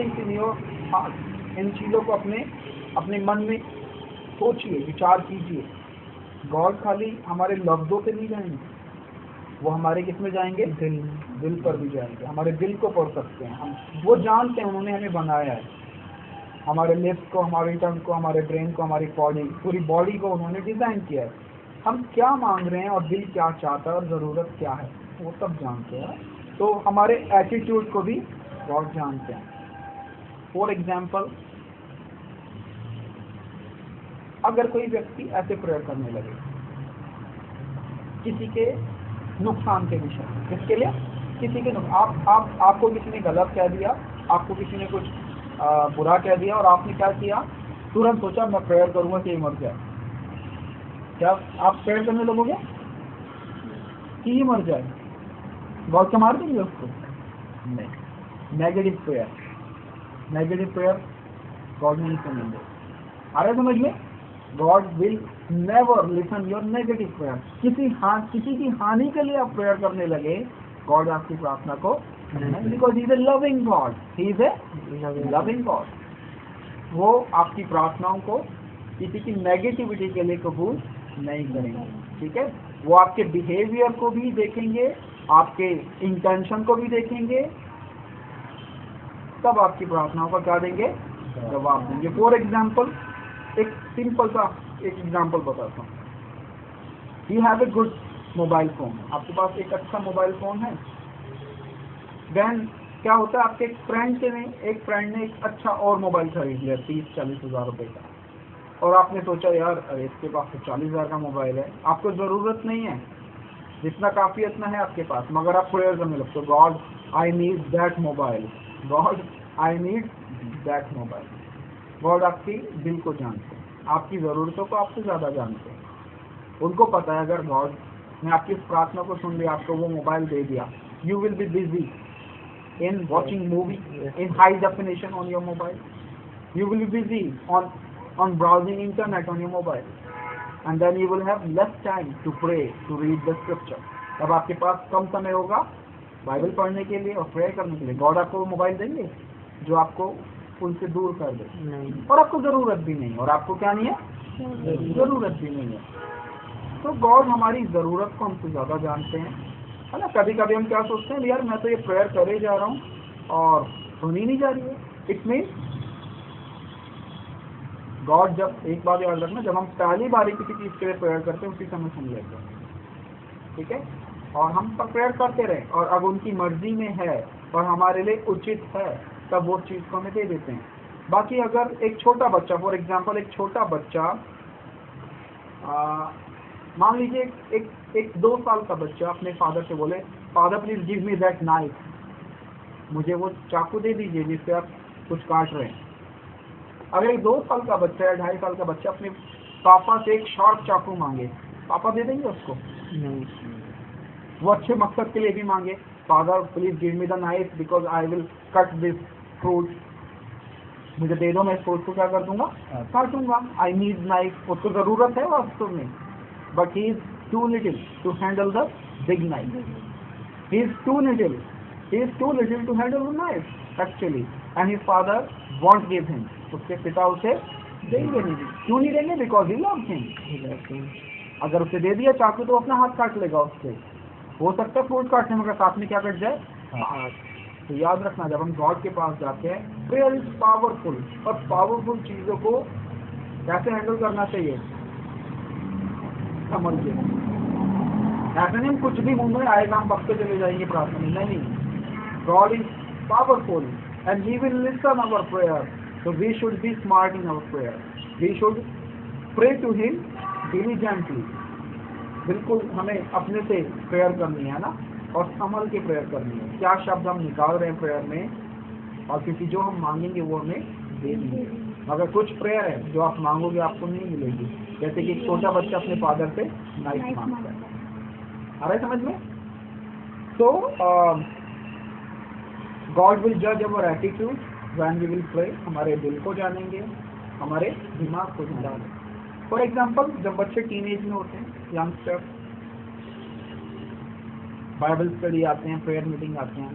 Things in your heart, इन चीज़ों को अपने मन में सोचिए, विचार कीजिए। गॉड खाली हमारे लफ्ज़ों पे नहीं जाएंगे, वो हमारे किस में जाएंगे? दिल पर भी जाएंगे। हमारे दिल को पढ़ सकते हैं हम, वो जानते हैं, उन्होंने हमें बनाया है, हमारे लिप्स को, हमारी टंग को, हमारे ब्रेन को, हमारी पूरी बॉडी को उन्होंने डिज़ाइन किया है। हम क्या मांग रहे हैं और दिल क्या चाहता है और ज़रूरत क्या है, वो सब जानते हैं। तो हमारे एटीट्यूड को भी गॉड जानते हैं। फॉर एग्जाम्पल, अगर कोई व्यक्ति ऐसे प्रेयर करने लगे किसी के नुकसान के विषय में, किसके लिए? किसी के आपको किसी ने गलत कह दिया, आपको किसी ने कुछ बुरा कह दिया, और आपने क्या किया? तुरंत सोचा मैं प्रेयर करूंगा कि ये मर जाए। क्या आप प्रेयर करने लगोगे कि ये मर जाए? गॉड क्या मार देंगे उसको? नहीं। नेगेटिव प्रेयर गॉड नहीं सुनेंगे। आ रहा है समझ में? God will never listen your negative prayer. किसी की हानि के लिए आप प्रेयर करने लगे, गॉड आपकी प्रार्थना को, because he is a loving God, he is a loving God. वो आपकी प्रार्थनाओं को किसी की नेगेटिविटी के लिए कबूल नहीं करेंगे। ठीक है? वो आपके बिहेवियर को भी देखेंगे, आपके इंटेंशन को भी देखेंगे, तब आपकी प्रार्थनाओं का क्या देंगे? जवाब देंगे। फॉर एग्जाम्पल, एक सिंपल सा एक एग्जाम्पल बताता हूँ। You have a good mobile phone, आपके पास एक अच्छा मोबाइल फोन है। देन क्या होता है, आपके एक फ्रेंड ने एक अच्छा और मोबाइल खरीद लिया 30-40 हज़ार रुपए का, और आपने सोचा यार अरे इसके पास तो 40,000 का मोबाइल है, आपको ज़रूरत नहीं है, जितना काफ़ी इतना है आपके पास, मगर आप प्रेयर करने लगते हो, God I need that mobile, God I need that mobile. God आपकी दिल को जानते हैं, आपकी ज़रूरतों को आपसे ज़्यादा जानते हैं। उनको पता है अगर गॉड ने आपकी इस प्रार्थना को सुन लिया, आपको वो मोबाइल दे दिया, you will be busy in watching movie in high definition on your mobile. You will be busy on browsing internet on your mobile, and then you will have less time to pray, to read the scripture. तब आपके पास कम समय होगा Bible पढ़ने के लिए और prayer करने के लिए। गॉड आपको वो मोबाइल देंगे जो आपको उनसे दूर कर दे, और आपको ज़रूरत भी नहीं, और आपको क्या नहीं है? ज़रूरत भी नहीं है। तो गॉड हमारी ज़रूरत को हमसे ज़्यादा जानते हैं, है ना। कभी कभी हम क्या सोचते हैं, यार मैं तो ये प्रेयर करे जा रहा हूँ और सुनी नहीं जा रही है। इट मीन गॉड, जब एक बात याद रखना, जब हम पहली बारी किसी चीज़ के लिए प्रेयर करते हैं उसी समय सुन लेते हैं, ठीक है, और हम पर प्रेयर करते रहे, और अब उनकी मर्जी में है और हमारे लिए उचित है, तब वो चीज़ को हमें दे देते हैं। बाकी अगर एक छोटा बच्चा, फॉर एग्जाम्पल एक छोटा बच्चा, मान लीजिए एक 2 साल का बच्चा अपने फादर से बोले, father please give me that knife, मुझे वो चाकू दे दीजिए जिससे आप कुछ काट रहे हैं। अगर एक 2 साल का बच्चा या 2.5 साल का बच्चा अपने पापा से एक शार्प चाकू मांगे, पापा दे देंगे उसको? नहीं। वो अच्छे मकसद के लिए भी मांगे, father please give me the knife because I will cut this fruit, मुझे दे दो, मैं इस फ्रूट को क्या कर दूंगा? काटूंगा। आई नीड नाइफ, उसको ज़रूरत है वास्तव में, but he is too little to handle the big knife. He is too little to handle the knife actually, and his father won't give him. उसके पिता उसे देंगे नहीं। क्यों नहीं देंगे? Because he loves him. अगर उसे दे दिया चाकू तो अपना हाथ काट लेगा उससे, हो सकता है फ्रूट काटने में साथ में क्या कट जाए? हाथ। तो याद रखना, जब हम गॉड के पास जाते हैं, प्रेयर इज पावरफुल, और पावरफुल चीज़ों को कैसे हैंडल करना चाहिए? समझ के। ऐसा नहीं कुछ भी मुंह में आएगा हम बकते चले जाएंगे प्रार्थना में, नहीं। God is powerful and he will listen our prayer, so we should be smart in our prayer. We should pray to him diligently. बिल्कुल हमें अपने से प्रेयर करनी है ना, और संभल के प्रेयर करनी है। क्या शब्द हम निकाल रहे हैं प्रेयर में, और क्योंकि जो हम मांगेंगे वो हमें दे देंगे। अगर कुछ प्रेयर है जो आप मांगोगे आपको नहीं मिलेगी, जैसे कि एक छोटा बच्चा अपने फादर से नाइफ मांगता है। आ रहा है समझ में? तो गॉड विल जज our attitude when we will pray. हमारे दिल को जानेंगे, हमारे दिमाग को जानेंगे। फॉर एग्जाम्पल, जब बच्चे टीनेज में होते हैं, यंगस्टर बाइबल स्टडी आते हैं, प्रेयर मीटिंग आते हैं,